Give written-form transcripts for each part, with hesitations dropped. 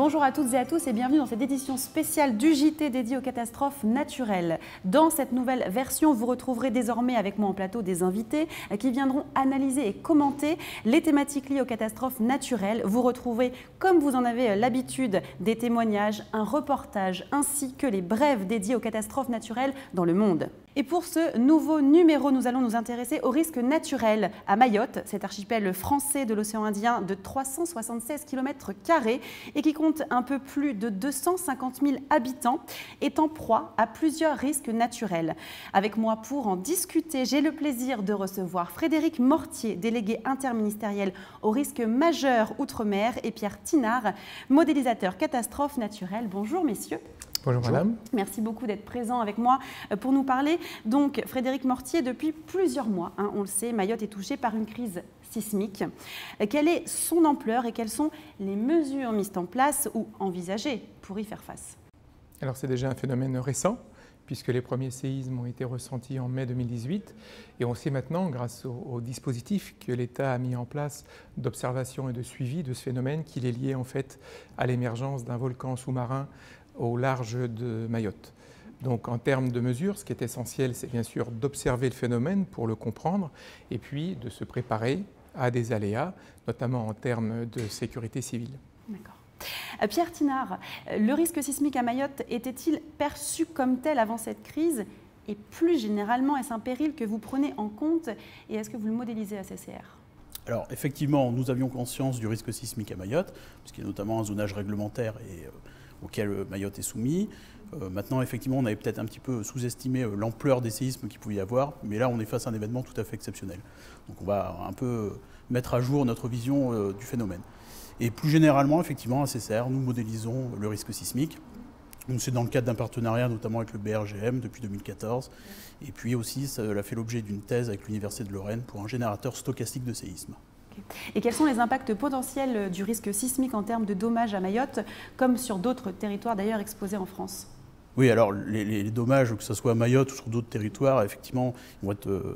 Bonjour à toutes et à tous et bienvenue dans cette édition spéciale du JT dédié aux catastrophes naturelles. Dans cette nouvelle version, vous retrouverez désormais avec moi en plateau des invités qui viendront analyser et commenter les thématiques liées aux catastrophes naturelles. Vous retrouverez, comme vous en avez l'habitude, des témoignages, un reportage ainsi que les brèves dédiées aux catastrophes naturelles dans le monde. Et pour ce nouveau numéro, nous allons nous intéresser aux risques naturels à Mayotte, cet archipel français de l'océan Indien de 376 km² et qui compte un peu plus de 250 000 habitants, est en proie à plusieurs risques naturels. Avec moi pour en discuter, j'ai le plaisir de recevoir Frédéric Mortier, délégué interministériel aux risques majeurs outre-mer, et Pierre Thinard, modélisateur catastrophes naturelles. Bonjour messieurs. Bonjour madame. Merci beaucoup d'être présent avec moi pour nous parler. Donc Frédéric Mortier, depuis plusieurs mois, on le sait, Mayotte est touchée par une crise sismique. Quelle est son ampleur et quelles sont les mesures mises en place ou envisagées pour y faire face? Alors c'est déjà un phénomène récent puisque les premiers séismes ont été ressentis en mai 2018 et on sait maintenant, grâce au dispositif que l'État a mis en place d'observation et de suivi de ce phénomène, qu'il est lié en fait à l'émergence d'un volcan sous-marin au large de Mayotte. Donc en termes de mesures, ce qui est essentiel, c'est bien sûr d'observer le phénomène pour le comprendre et puis de se préparer à des aléas, notamment en termes de sécurité civile. D'accord. Pierre Thinard, le risque sismique à Mayotte était-il perçu comme tel avant cette crise? Et plus généralement, est-ce un péril que vous prenez en compte et est-ce que vous le modélisez à CCR? Alors effectivement, nous avions conscience du risque sismique à Mayotte, puisqu'il y a notamment un zonage réglementaire auquel Mayotte est soumis. Maintenant, effectivement, on avait peut-être un petit peu sous-estimé l'ampleur des séismes qu'il pouvait y avoir, mais là, on est face à un événement tout à fait exceptionnel. Donc on va un peu mettre à jour notre vision du phénomène. Et plus généralement, effectivement, à CCR, nous modélisons le risque sismique. C'est dans le cadre d'un partenariat, notamment avec le BRGM depuis 2014. Et puis aussi, ça a fait l'objet d'une thèse avec l'Université de Lorraine pour un générateur stochastique de séisme. Et quels sont les impacts potentiels du risque sismique en termes de dommages à Mayotte, comme sur d'autres territoires d'ailleurs exposés en France? Oui, alors les dommages, que ce soit à Mayotte ou sur d'autres territoires, effectivement,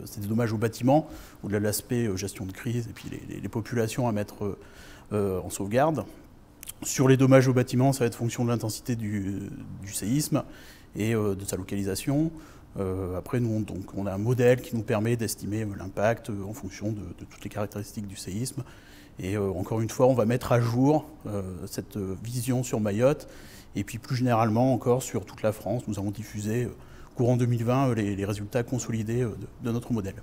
c'est des dommages aux bâtiments, au-delà de l'aspect gestion de crise et puis les populations à mettre en sauvegarde. Sur les dommages aux bâtiments, ça va être fonction de l'intensité du séisme et de sa localisation. Après, nous, on a un modèle qui nous permet d'estimer l'impact en fonction de toutes les caractéristiques du séisme. Et encore une fois, on va mettre à jour cette vision sur Mayotte. Et puis plus généralement encore sur toute la France, nous avons diffusé courant 2020 les résultats consolidés de notre modèle.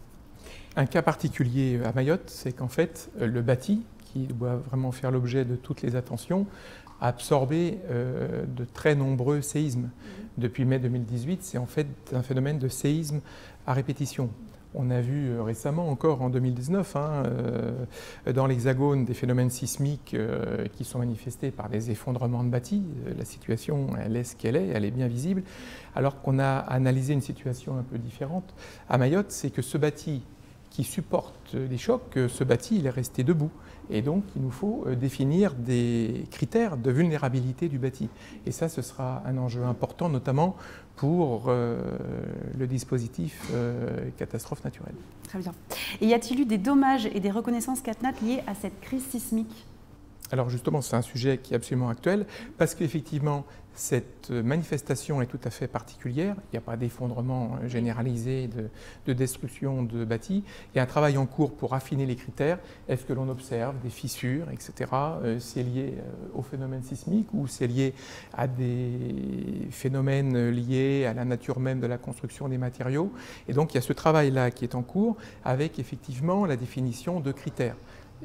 Un cas particulier à Mayotte, c'est qu'en fait, le bâti, qui doit vraiment faire l'objet de toutes les attentions, a absorbé de très nombreux séismes. Depuis mai 2018, c'est en fait un phénomène de séisme à répétition. On a vu récemment, encore en 2019, dans l'Hexagone, des phénomènes sismiques qui sont manifestés par des effondrements de bâtis. La situation, elle est ce qu'elle est, elle est bien visible. Alors qu'on a analysé une situation un peu différente à Mayotte, c'est que ce bâti qui supporte les chocs, ce bâti, il est resté debout. Et donc, il nous faut définir des critères de vulnérabilité du bâti. Et ça, ce sera un enjeu important, notamment pour le dispositif catastrophe naturelle. Très bien. Et y a-t-il eu des dommages et des reconnaissances CatNat liés à cette crise sismique? Alors justement, c'est un sujet qui est absolument actuel, parce qu'effectivement, cette manifestation est tout à fait particulière. Il n'y a pas d'effondrement généralisé, de destruction de bâtis. Il y a un travail en cours pour affiner les critères. Est-ce que l'on observe des fissures, etc. C'est lié au phénomène sismique ou c'est lié à des phénomènes liés à la nature même de la construction des matériaux. Et donc il y a ce travail-là qui est en cours avec effectivement la définition de critères.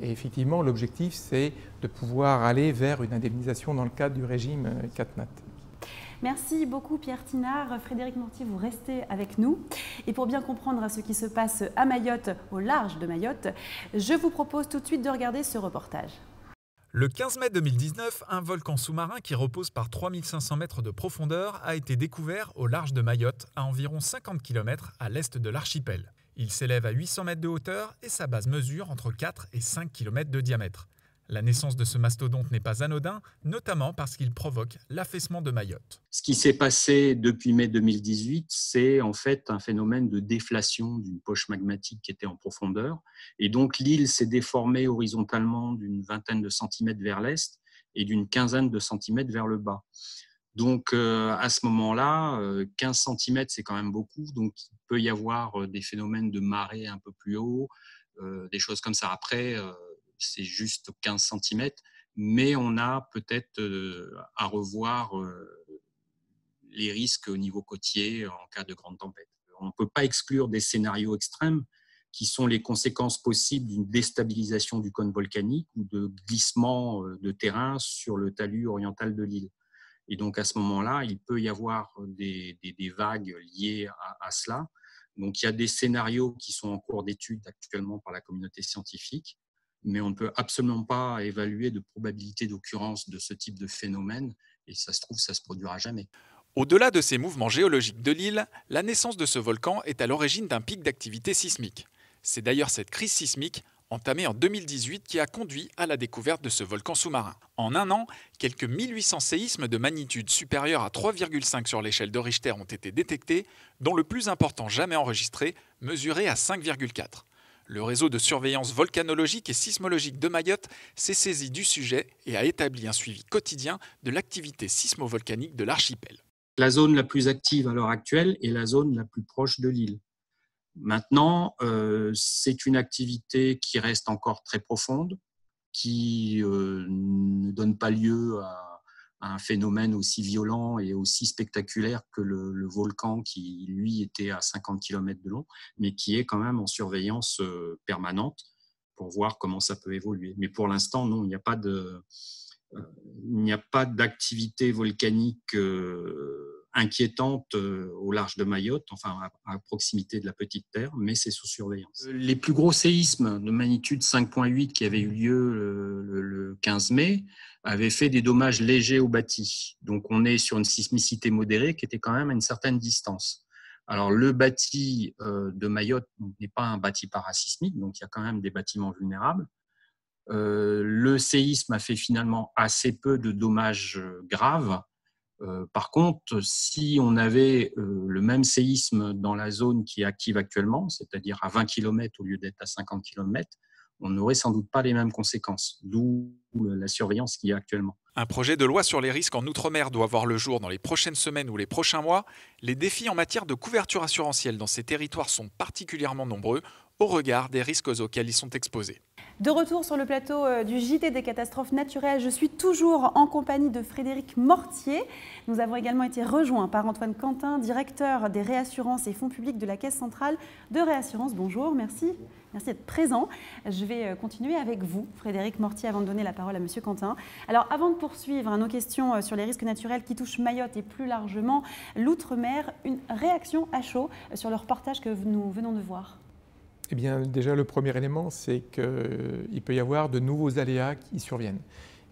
Et effectivement, l'objectif, c'est de pouvoir aller vers une indemnisation dans le cadre du régime CatNat. Merci beaucoup Pierre Thinard. Frédéric Mortier, vous restez avec nous. Et pour bien comprendre ce qui se passe à Mayotte, au large de Mayotte, je vous propose tout de suite de regarder ce reportage. Le 15 mai 2019, un volcan sous-marin qui repose par 3500 mètres de profondeur a été découvert au large de Mayotte, à environ 50 km à l'est de l'archipel. Il s'élève à 800 mètres de hauteur et sa base mesure entre 4 et 5 km de diamètre. La naissance de ce mastodonte n'est pas anodin, notamment parce qu'il provoque l'affaissement de Mayotte. Ce qui s'est passé depuis mai 2018, c'est en fait un phénomène de déflation d'une poche magmatique qui était en profondeur. Et donc l'île s'est déformée horizontalement d'une vingtaine de centimètres vers l'est. et d'une quinzaine de centimètres vers le bas. Donc, à ce moment-là, 15 cm, c'est quand même beaucoup. Donc, il peut y avoir des phénomènes de marée un peu plus haut, des choses comme ça. Après, c'est juste 15 cm, mais on a peut-être à revoir les risques au niveau côtier en cas de grande tempête. On ne peut pas exclure des scénarios extrêmes qui sont les conséquences possibles d'une déstabilisation du cône volcanique ou de glissement de terrain sur le talus oriental de l'île. Et donc, à ce moment-là, il peut y avoir des vagues liées à cela. Donc, il y a des scénarios qui sont en cours d'étude actuellement par la communauté scientifique, mais on ne peut absolument pas évaluer de probabilité d'occurrence de ce type de phénomène. Et ça se trouve, ça ne se produira jamais. Au-delà de ces mouvements géologiques de l'île, la naissance de ce volcan est à l'origine d'un pic d'activité sismique. C'est d'ailleurs cette crise sismique, entamée en 2018, qui a conduit à la découverte de ce volcan sous-marin. En un an, quelques 1800 séismes de magnitude supérieure à 3,5 sur l'échelle de Richter ont été détectés, dont le plus important jamais enregistré, mesuré à 5,4. Le réseau de surveillance volcanologique et sismologique de Mayotte s'est saisi du sujet et a établi un suivi quotidien de l'activité sismovolcanique de l'archipel. La zone la plus active à l'heure actuelle est la zone la plus proche de l'île. Maintenant, c'est une activité qui reste encore très profonde, qui ne donne pas lieu à un phénomène aussi violent et aussi spectaculaire que le volcan qui, lui, était à 50 km de long, mais qui est quand même en surveillance permanente pour voir comment ça peut évoluer. Mais pour l'instant, non, il n'y a pas d'activité volcanique inquiétante au large de Mayotte, enfin à proximité de la Petite Terre, mais c'est sous surveillance. Les plus gros séismes de magnitude 5,8 qui avaient eu lieu le 15 mai avaient fait des dommages légers au bâti. Donc on est sur une sismicité modérée qui était quand même à une certaine distance. Alors le bâti de Mayotte n'est pas un bâti parasismique, donc il y a quand même des bâtiments vulnérables. Le séisme a fait finalement assez peu de dommages graves. Par contre, si on avait le même séisme dans la zone qui est active actuellement, c'est-à-dire à 20 km au lieu d'être à 50 km, on n'aurait sans doute pas les mêmes conséquences, d'où la surveillance qu'il y a actuellement. Un projet de loi sur les risques en Outre-mer doit voir le jour dans les prochaines semaines ou les prochains mois. Les défis en matière de couverture assurantielle dans ces territoires sont particulièrement nombreux au regard des risques auxquels ils sont exposés. De retour sur le plateau du JT des catastrophes naturelles, je suis toujours en compagnie de Frédéric Mortier. Nous avons également été rejoints par Antoine Quentin, directeur des réassurances et fonds publics de la Caisse centrale de réassurance. Bonjour, merci. Merci d'être présent. Je vais continuer avec vous, Frédéric Mortier, avant de donner la parole à Monsieur Quentin. Alors, avant de poursuivre nos questions sur les risques naturels qui touchent Mayotte et plus largement l'Outre-mer, une réaction à chaud sur le reportage que nous venons de voir. Eh bien, déjà, le premier élément, c'est qu'il peut y avoir de nouveaux aléas qui surviennent.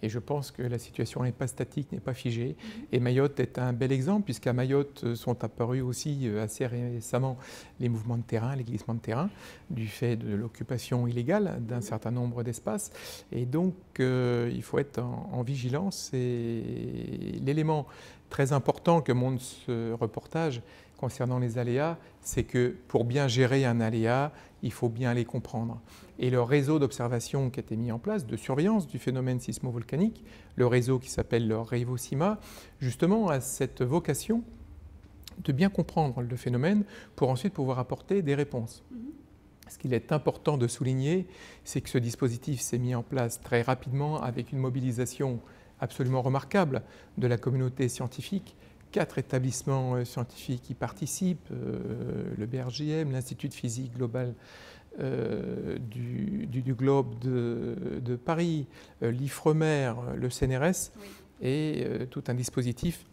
Et je pense que la situation n'est pas statique, n'est pas figée. Et Mayotte est un bel exemple, puisqu'à Mayotte sont apparus aussi assez récemment les mouvements de terrain, les glissements de terrain, du fait de l'occupation illégale d'un certain nombre d'espaces. Et donc, il faut être en vigilance. Et l'élément très important que montre ce reportage concernant les aléas, c'est que pour bien gérer un aléa, il faut bien les comprendre. Et le réseau d'observation qui a été mis en place, de surveillance du phénomène sismovolcanique, le réseau qui s'appelle le REIVO-SIMA, justement a cette vocation de bien comprendre le phénomène pour ensuite pouvoir apporter des réponses. Ce qu'il est important de souligner, c'est que ce dispositif s'est mis en place très rapidement avec une mobilisation absolument remarquable de la communauté scientifique. 4 établissements scientifiques y participent, le BRJM, l'Institut de physique globale du Globe de Paris, l'IFREMER, le CNRS, oui, et tout un dispositif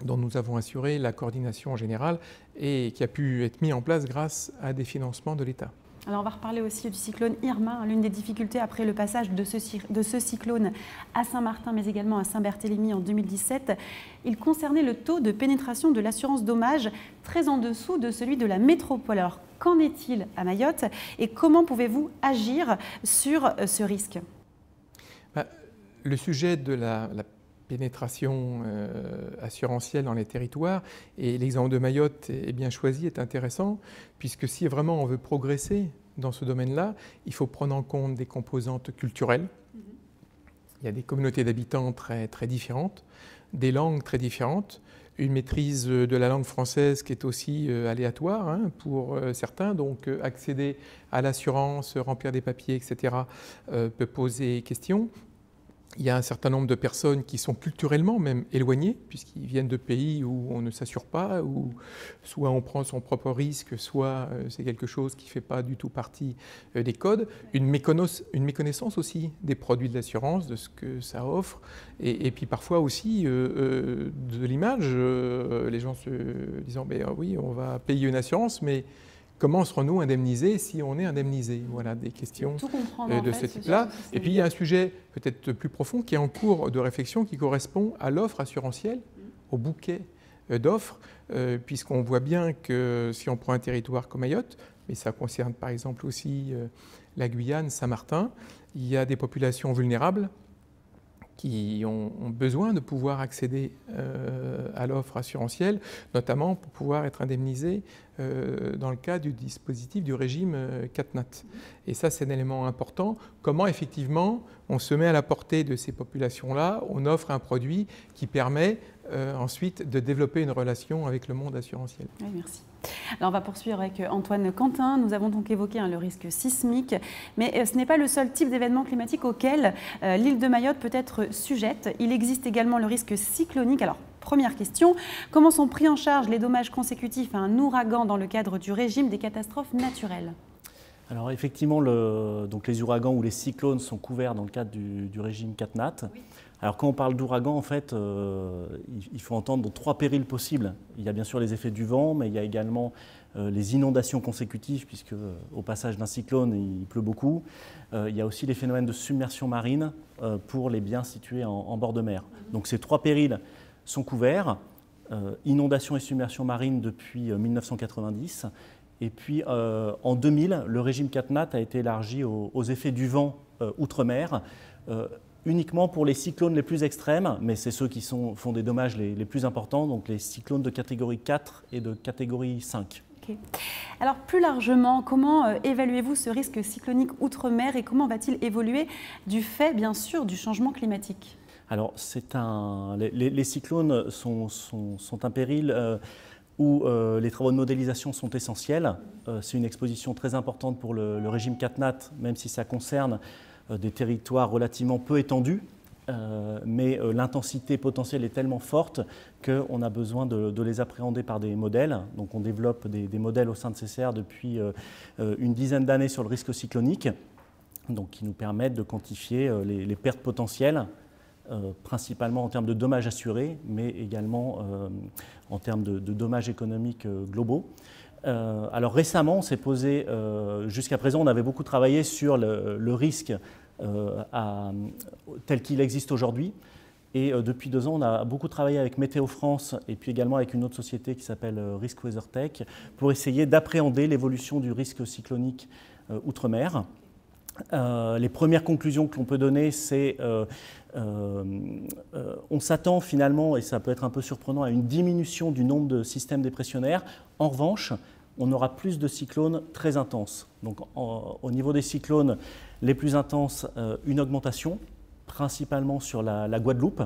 dont nous avons assuré la coordination générale et qui a pu être mis en place grâce à des financements de l'État. Alors on va reparler aussi du cyclone Irma, l'une des difficultés après le passage de ce cyclone à Saint-Martin, mais également à Saint-Barthélemy en 2017. Il concernait le taux de pénétration de l'assurance dommage très en dessous de celui de la métropole. Alors qu'en est-il à Mayotte et comment pouvez-vous agir sur ce risque ? Le sujet de la pénétration assurantielle dans les territoires, et l'exemple de Mayotte est bien choisi, est intéressant, puisque si vraiment on veut progresser dans ce domaine-là, il faut prendre en compte des composantes culturelles, Il y a des communautés d'habitants très, très différentes, des langues très différentes, une maîtrise de la langue française qui est aussi aléatoire hein, pour certains, donc accéder à l'assurance, remplir des papiers, etc. Peut poser question. Il y a un certain nombre de personnes qui sont culturellement même éloignées, puisqu'ils viennent de pays où on ne s'assure pas, où soit on prend son propre risque, soit c'est quelque chose qui ne fait pas du tout partie des codes. Une méconnaissance aussi des produits de l'assurance, de ce que ça offre, et puis parfois aussi de l'image, les gens se disant ben, oui, on va payer une assurance, mais comment serons-nous indemnisés si on est indemnisé? Voilà, des questions de ce type-là. Et puis il y a un sujet peut-être plus profond qui est en cours de réflexion qui correspond à l'offre assurantielle, au bouquet d'offres, puisqu'on voit bien que si on prend un territoire comme Mayotte, mais ça concerne par exemple aussi la Guyane, Saint-Martin, il y a des populations vulnérables qui ont besoin de pouvoir accéder à l'offre assurantielle, notamment pour pouvoir être indemnisés dans le cas du dispositif du régime CatNat. Et ça, c'est un élément important. Comment, effectivement, on se met à la portée de ces populations-là, on offre un produit qui permet ensuite de développer une relation avec le monde assurantiel. Oui, merci. Alors on va poursuivre avec Antoine Quentin. Nous avons donc évoqué le risque sismique, mais ce n'est pas le seul type d'événement climatique auquel l'île de Mayotte peut être sujette. Il existe également le risque cyclonique. Alors, première question, comment sont pris en charge les dommages consécutifs à un ouragan dans le cadre du régime des catastrophes naturelles ? Alors effectivement, donc les ouragans ou les cyclones sont couverts dans le cadre du régime CatNat. Oui. Alors quand on parle d'ouragan, en fait, il faut entendre 3 périls possibles. Il y a bien sûr les effets du vent, mais il y a également les inondations consécutives, puisque au passage d'un cyclone, il pleut beaucoup. Il y a aussi les phénomènes de submersion marine pour les biens situés en bord de mer. Donc ces 3 périls sont couverts, inondations et submersion marine depuis 1990. Et puis en 2000, le régime CatNat a été élargi aux effets du vent outre-mer, uniquement pour les cyclones les plus extrêmes, mais c'est ceux qui font des dommages les plus importants, donc les cyclones de catégorie 4 et de catégorie 5. Okay. Alors plus largement, comment évaluez-vous ce risque cyclonique outre-mer et comment va-t-il évoluer du fait, bien sûr, du changement climatique ? Alors les cyclones sont un péril où les travaux de modélisation sont essentiels. C'est une exposition très importante pour le régime CatNat, même si ça concerne des territoires relativement peu étendus, mais l'intensité potentielle est tellement forte qu'on a besoin de les appréhender par des modèles. Donc on développe des modèles au sein de CCR depuis une dizaine d'années sur le risque cyclonique, donc qui nous permettent de quantifier les pertes potentielles, principalement en termes de dommages assurés, mais également en termes de dommages économiques globaux. Alors récemment, on s'est posé, jusqu'à présent, on avait beaucoup travaillé sur le risque tel qu'il existe aujourd'hui. Et depuis 2 ans, on a beaucoup travaillé avec Météo France et puis également avec une autre société qui s'appelle Risk WeatherTech pour essayer d'appréhender l'évolution du risque cyclonique outre-mer. Les premières conclusions que l'on peut donner, c'est on s'attend finalement, et ça peut être un peu surprenant, à une diminution du nombre de systèmes dépressionnaires. En revanche, on aura plus de cyclones très intenses. Donc au niveau des cyclones les plus intenses, une augmentation, principalement sur la Guadeloupe,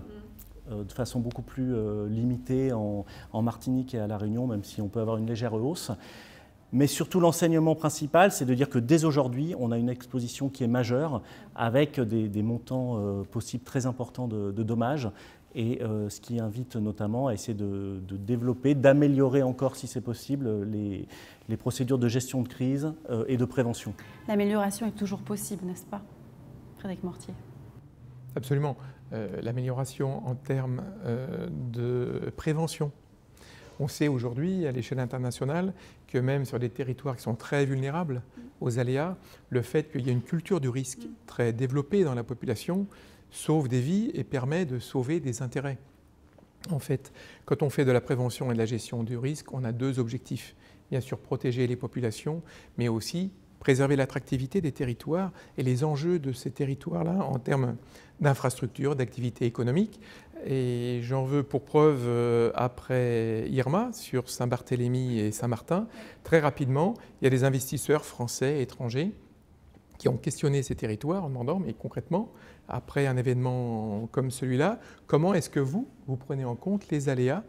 de façon beaucoup plus limitée en Martinique et à La Réunion, même si on peut avoir une légère hausse. Mais surtout, l'enseignement principal, c'est de dire que dès aujourd'hui, on a une exposition qui est majeure, avec des montants possibles très importants de dommages, et ce qui invite notamment à essayer de développer, d'améliorer encore, si c'est possible, les procédures de gestion de crise et de prévention. L'amélioration est toujours possible, n'est-ce pas, Frédéric Mortier? Absolument. L'amélioration en termes de prévention. On sait aujourd'hui, à l'échelle internationale, que même sur des territoires qui sont très vulnérables aux aléas, le fait qu'il y ait une culture du risque très développée dans la population sauve des vies et permet de sauver des intérêts. En fait, quand on fait de la prévention et de la gestion du risque, on a 2 objectifs. Bien sûr, protéger les populations, mais aussi préserver l'attractivité des territoires et les enjeux de ces territoires-là en termes d'infrastructures, d'activités économiques. Et j'en veux pour preuve, après Irma, sur Saint-Barthélemy et Saint-Martin, très rapidement, il y a des investisseurs français et étrangers qui ont questionné ces territoires en demandant, mais concrètement, après un événement comme celui-là, comment est-ce que vous prenez en compte les aléas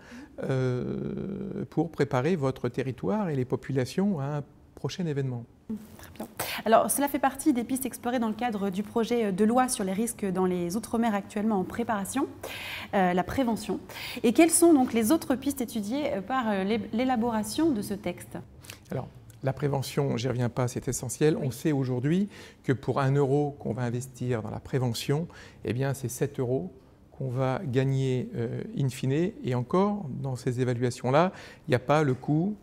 pour préparer votre territoire et les populations à un prochain événement? Très bien. Alors, cela fait partie des pistes explorées dans le cadre du projet de loi sur les risques dans les Outre-mer actuellement en préparation, la prévention. Et quelles sont donc les autres pistes étudiées par l'élaboration de ce texte? Alors, la prévention, j'y reviens pas, c'est essentiel. Oui. On sait aujourd'hui que pour 1 euro qu'on va investir dans la prévention, eh bien, c'est 7 euros qu'on va gagner in fine. Et encore, dans ces évaluations-là, il n'y a pas le coût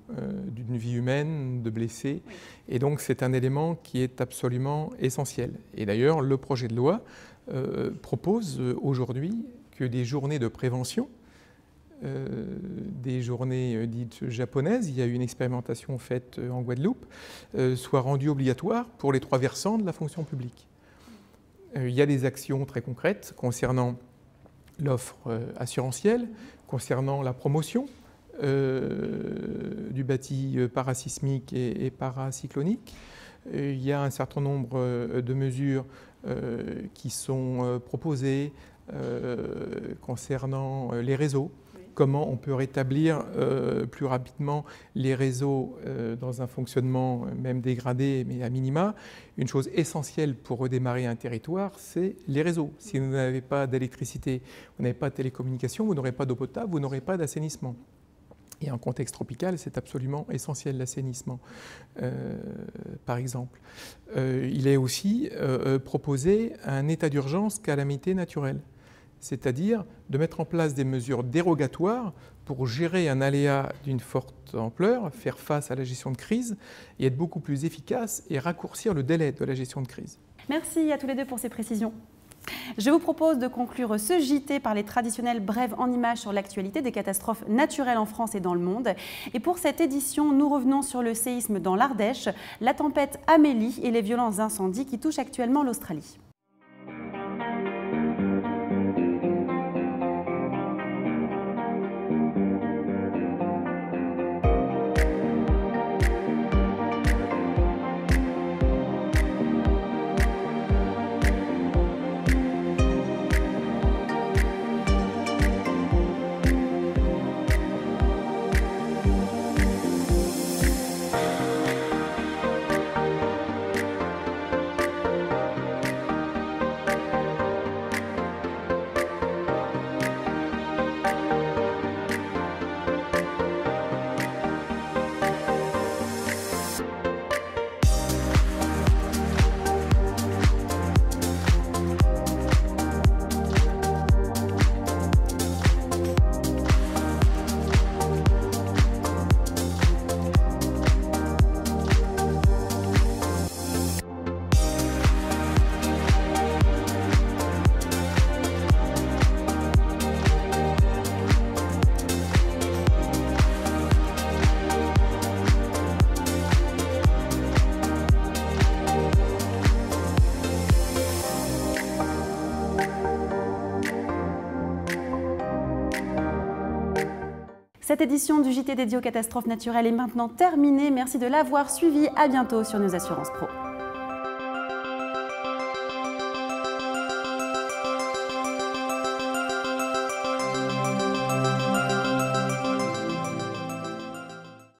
d'une vie humaine, de blessés. Oui. Et donc, c'est un élément qui est absolument essentiel. Et d'ailleurs, le projet de loi propose aujourd'hui que des journées de prévention, des journées dites japonaises, il y a eu une expérimentation faite en Guadeloupe, soient rendues obligatoires pour les 3 versants de la fonction publique. Il y a des actions très concrètes concernant l'offre assurantielle, concernant la promotion du bâti parasismique et paracyclonique. Il y a un certain nombre de mesures qui sont proposées concernant les réseaux. Comment on peut rétablir plus rapidement les réseaux dans un fonctionnement même dégradé, mais à minima. Une chose essentielle pour redémarrer un territoire, c'est les réseaux. Si vous n'avez pas d'électricité, vous n'avez pas de télécommunications, vous n'aurez pas d'eau potable, vous n'aurez pas d'assainissement. Et en contexte tropical, c'est absolument essentiel, l'assainissement, par exemple. Il est aussi proposé un état d'urgence calamité naturelle. C'est-à-dire de mettre en place des mesures dérogatoires pour gérer un aléa d'une forte ampleur, faire face à la gestion de crise et être beaucoup plus efficace et raccourcir le délai de la gestion de crise. Merci à tous les deux pour ces précisions. Je vous propose de conclure ce JT par les traditionnelles brèves en images sur l'actualité des catastrophes naturelles en France et dans le monde. Et pour cette édition, nous revenons sur le séisme dans l'Ardèche, la tempête Amélie et les violents incendies qui touchent actuellement l'Australie. Cette édition du JT dédié aux catastrophes naturelles est maintenant terminée. Merci de l'avoir suivi. À bientôt sur News Assurance Pro.